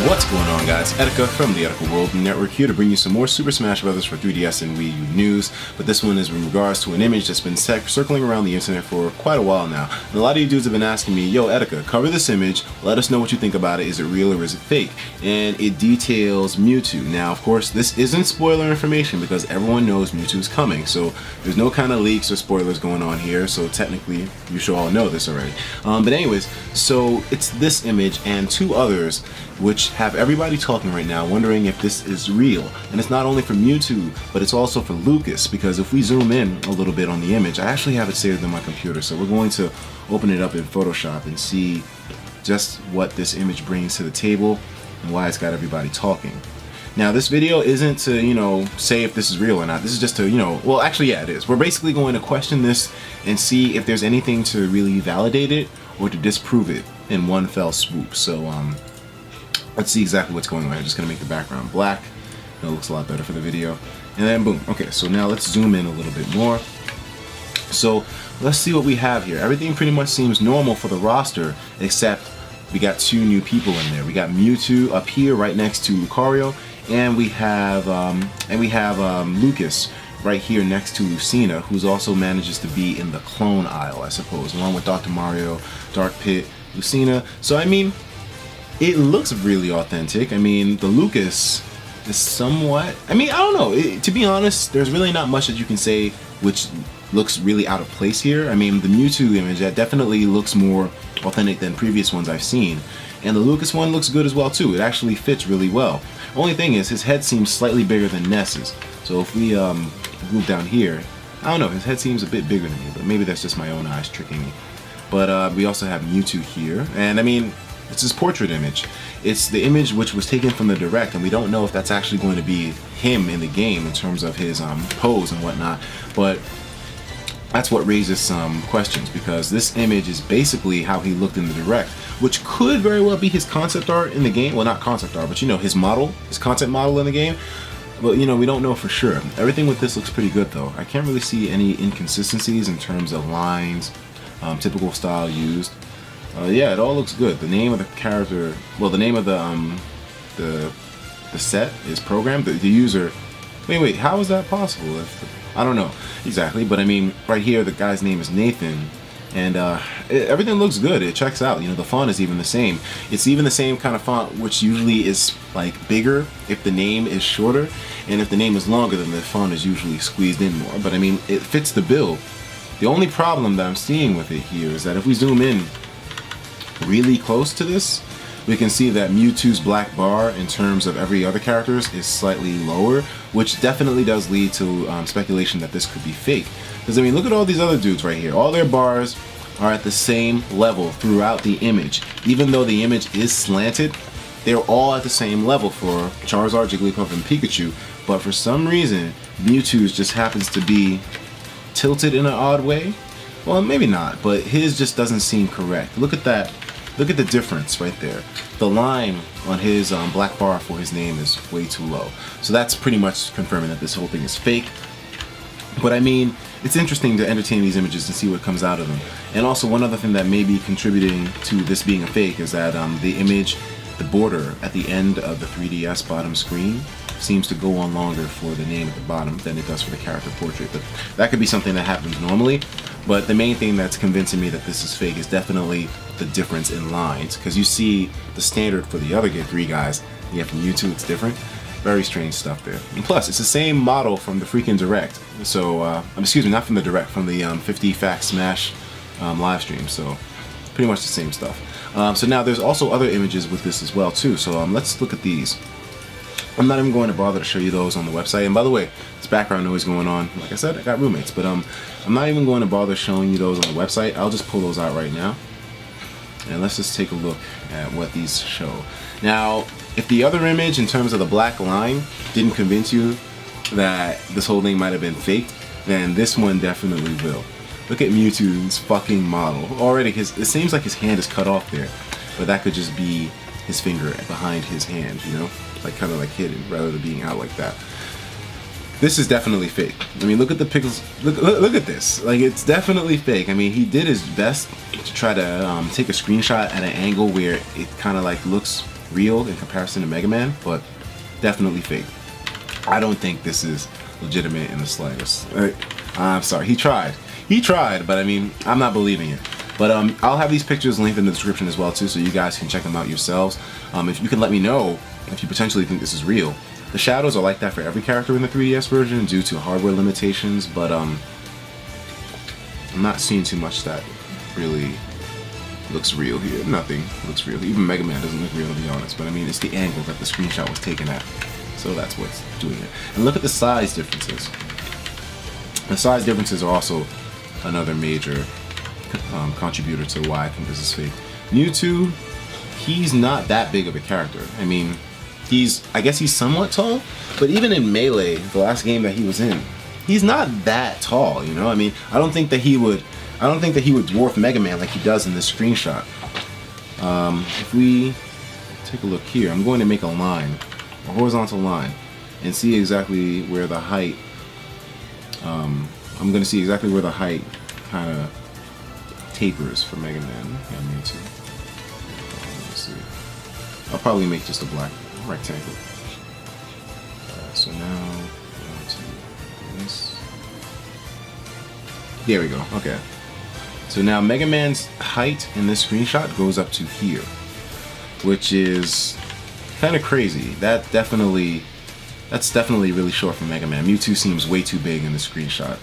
What's going on, guys? Etika from the Etika World Network here to bring you some more Super Smash Bros. For 3DS and Wii U news, but this one is in regards to an image that's been circling around the internet for quite a while now. And a lot of you dudes have been asking me, yo Etika, cover this image, let us know what you think about it, is it real or is it fake? And it details Mewtwo. Now, of course, this isn't spoiler information because everyone knows Mewtwo's coming, so there's no kind of leaks or spoilers going on here, so technically you should all know this already. But anyways, so it's this image and two others which have everybody talking right now, wondering if this is real. And it's not only for Mewtwo, but it's also for Lucas, because if we zoom in a little bit on the image, I actually have it saved on my computer, so we're going to open it up in Photoshop and see just what this image brings to the table and why it's got everybody talking. Now, this video isn't to, say if this is real or not. This is just to, well, actually, yeah, it is. We're basically going to question this and see if there's anything to really validate it or to disprove it in one fell swoop. So, let's see exactly what's going on. I'm just going to make the background black. It looks a lot better for the video. And then boom. Okay, so now let's zoom in a little bit more. So let's see what we have here. Everything pretty much seems normal for the roster, except we got two new people in there. We got Mewtwo up here right next to Lucario, and we have Lucas right here next to Lucina, who's also manages to be in the clone aisle, I suppose, along with Dr. Mario, Dark Pit, Lucina. So I mean, it looks really authentic. I mean, the Lucas is somewhat, I don't know. To be honest, there's really not much that you can say which looks really out of place here. I mean, the Mewtwo image, that definitely looks more authentic than previous ones I've seen. And the Lucas one looks good as well, too. It actually fits really well. Only thing is, his head seems slightly bigger than Ness's. So if we move down here, I don't know, his head seems a bit bigger than me, but maybe that's just my own eyes tricking me. But we also have Mewtwo here. And I mean, it's his portrait image. It's the image which was taken from the Direct, and we don't know if that's actually going to be him in the game in terms of his pose and whatnot. But that's what raises some questions, because this image is basically how he looked in the Direct, which could very well be his concept art in the game. Well, not concept art, but his model, his concept model in the game. But we don't know for sure. Everything with this looks pretty good though. I can't really see any inconsistencies in terms of lines, typical style used. Yeah, it all looks good. The name of the character, well, the name of the set is programmed. The user. Wait, how is that possible? I don't know exactly, but I mean, right here, the guy's name is Nathan, and everything looks good. It checks out. The font is even the same. It's even the same kind of font, which usually is like bigger if the name is shorter, and if the name is longer, then the font is usually squeezed in more. But I mean, it fits the bill. The only problem that I'm seeing with it here is that if we zoom in really close to this, we can see that Mewtwo's black bar in terms of every other character's is slightly lower, which definitely does lead to speculation that this could be fake. Because I mean, look at all these other dudes right here. All their bars are at the same level throughout the image. Even though the image is slanted, they're all at the same level for Charizard, Jigglypuff, and Pikachu. But for some reason, Mewtwo's just happens to be tilted in an odd way. Well, maybe not, but his just doesn't seem correct. Look at that. Look at the difference right there. The line on his black bar for his name is way too low. So that's pretty much confirming that this whole thing is fake. But I mean, it's interesting to entertain these images and see what comes out of them. And also, one other thing that may be contributing to this being a fake is that the image, the border at the end of the 3DS bottom screen seems to go on longer for the name at the bottom than it does for the character portrait. But that could be something that happens normally. But the main thing that's convincing me that this is fake is definitely the difference in lines, because you see the standard for the other three guys. Yeah, from Mewtwo, it's different. Very strange stuff there. And plus, it's the same model from the freaking Direct. So, excuse me, not from the Direct, from the 50 Facts Smash live stream. So, pretty much the same stuff. So now there's also other images with this as well too. So let's look at these. I'm not even going to bother to show you those on the website. And by the way, this background noise going on. Like I said, I got roommates, but I'm not even going to bother showing you those on the website. I'll just pull those out right now. And let's just take a look at what these show. Now, if the other image in terms of the black line didn't convince you that this whole thing might have been faked, then this one definitely will. Look at Mewtwo's fucking model. Already, it seems like his hand is cut off there, but that could just be his finger behind his hand, like kind of like hidden rather than being out like that. This is definitely fake. I mean, look at the pixels. Look at this. Like, it's definitely fake. I mean, he did his best to try to take a screenshot at an angle where it kind of like looks real in comparison to Mega Man, but definitely fake. I don't think this is legitimate in the slightest. I'm sorry, he tried, but I mean, I'm not believing it. But I'll have these pictures linked in the description as well too, so you guys can check them out yourselves. If you can let me know if you potentially think this is real. The shadows are like that for every character in the 3DS version due to hardware limitations, but I'm not seeing too much that really looks real here. Nothing looks real. Even Mega Man doesn't look real, to be honest, but I mean, it's the angle that the screenshot was taken at. So that's what's doing it. And look at the size differences. The size differences are also another major contributor to why I think this is fake. Mewtwo, he's not that big of a character. I mean, I guess he's somewhat tall, but even in Melee, the last game that he was in, he's not that tall, you know? I mean, I don't think that he would dwarf Mega Man like he does in this screenshot. If we take a look here, I'm going to make a line, a horizontal line, and see exactly where the height, I'm going to see exactly where the height kind of tapers for Mega Man and Mewtwo. Let's see. I'll probably make just a black rectangle. So now, this. There we go. Okay. So now Mega Man's height in this screenshot goes up to here, which is kind of crazy. That's definitely really short for Mega Man. Mewtwo seems way too big in the screenshot.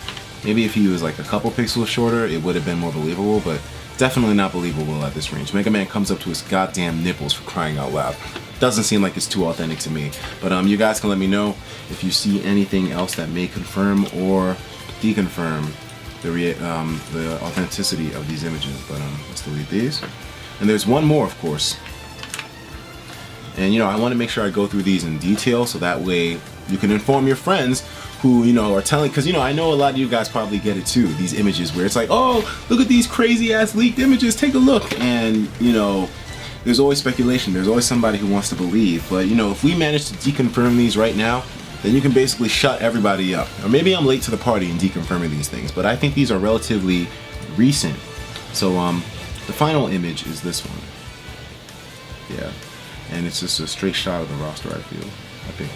Maybe if he was like a couple pixels shorter, it would have been more believable, but definitely not believable at this range. Mega Man comes up to his goddamn nipples, for crying out loud. Doesn't seem like it's too authentic to me. But you guys can let me know if you see anything else that may confirm or deconfirm the authenticity of these images. But let's delete these. And there's one more, of course. And I want to make sure I go through these in detail so that way you can inform your friends who are telling, because I know a lot of you guys probably get it too, these images where it's like, oh, look at these crazy ass leaked images, take a look. And there's always speculation, there's always somebody who wants to believe, but if we manage to deconfirm these right now, then you can basically shut everybody up. Or maybe I'm late to the party in deconfirming these things, but I think these are relatively recent. So the final image is this one. Yeah, and it's just a straight shot of the roster, I think.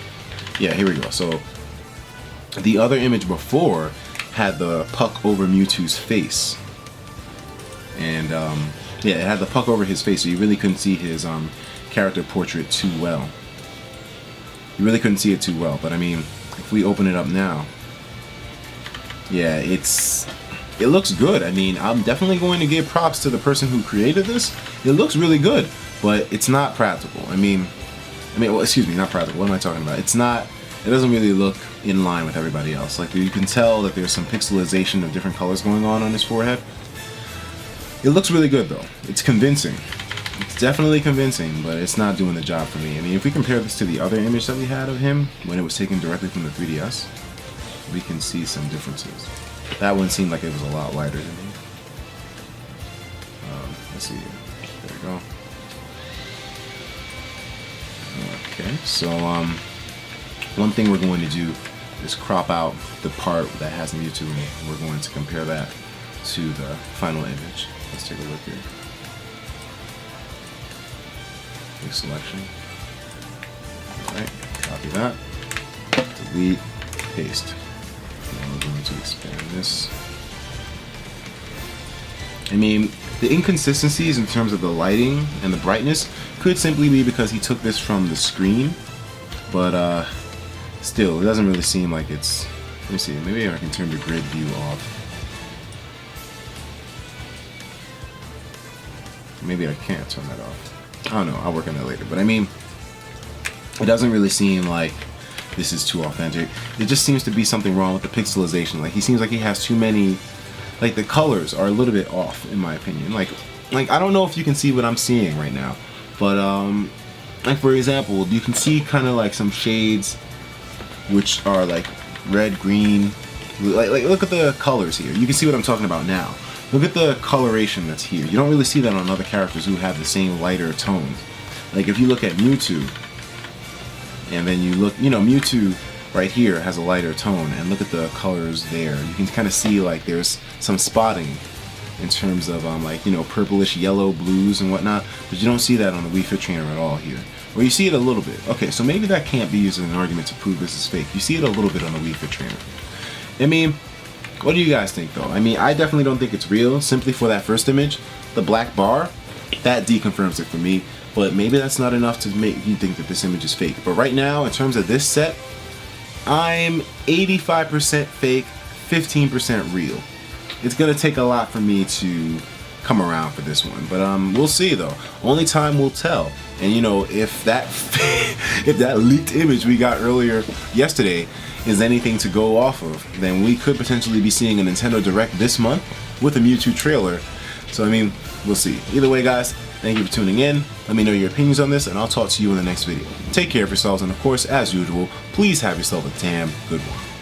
Yeah, here we go. So the other image before had the puck over Mewtwo's face. And yeah, it had the puck over his face, so you really couldn't see his character portrait too well. You really couldn't see it too well, but I mean, if we open it up now, yeah, it looks good. I mean, I'm definitely going to give props to the person who created this. It looks really good, but it's not practical. I mean, well, excuse me, not practical. What am I talking about? It doesn't really look in line with everybody else. Like, you can tell that there's some pixelization of different colors going on his forehead. It looks really good though. It's convincing. It's definitely convincing, but it's not doing the job for me. I mean, if we compare this to the other image that we had of him when it was taken directly from the 3DS, we can see some differences. That one seemed like it was a lot lighter than me. Let's see. There we go. Okay, so one thing we're going to do is crop out the part that has Mewtwo in it. We're going to compare that to the final image. Let's take a look here. Quick selection. Alright, copy that. Delete, paste. Now we're going to expand this. I mean, the inconsistencies in terms of the lighting and the brightness could simply be because he took this from the screen, but still, it doesn't really seem like it's... Let me see, maybe I can turn the grid view off. Maybe I can't turn that off. I don't know, I'll work on that later. But I mean, it doesn't really seem like this is too authentic. It just seems to be something wrong with the pixelization. Like, he seems like he has too many... Like, the colors are a little bit off, in my opinion. Like I don't know if you can see what I'm seeing right now. But, like, for example, you can see kind of like some shades which are like red, green. Like look at the colors here. You can see what I'm talking about now. Look at the coloration that's here. You don't really see that on other characters who have the same lighter tones. Like if you look at Mewtwo, and then you look, Mewtwo right here has a lighter tone, and look at the colors there. You can kind of see like there's some spotting in terms of like, you know, purplish yellow, blues and whatnot, but you don't see that on the Wii Fit Trainer at all here. Or you see it a little bit. Okay, so maybe that can't be used as an argument to prove this is fake. You see it a little bit on the Wii Fit Trainer. I mean, what do you guys think though? I mean, I definitely don't think it's real, simply for that first image. The black bar, that deconfirms it for me, but maybe that's not enough to make you think that this image is fake. But right now, in terms of this set, I'm 85% fake, 15% real. It's gonna take a lot for me to come around for this one, but we'll see though. Only time will tell. And you know, if that if that leaked image we got earlier yesterday is anything to go off of, then we could potentially be seeing a Nintendo Direct this month with a Mewtwo trailer. So I mean, we'll see. Either way, guys, thank you for tuning in. Let me know your opinions on this, and I'll talk to you in the next video. Take care of yourselves, and of course, as usual, please have yourself a damn good one.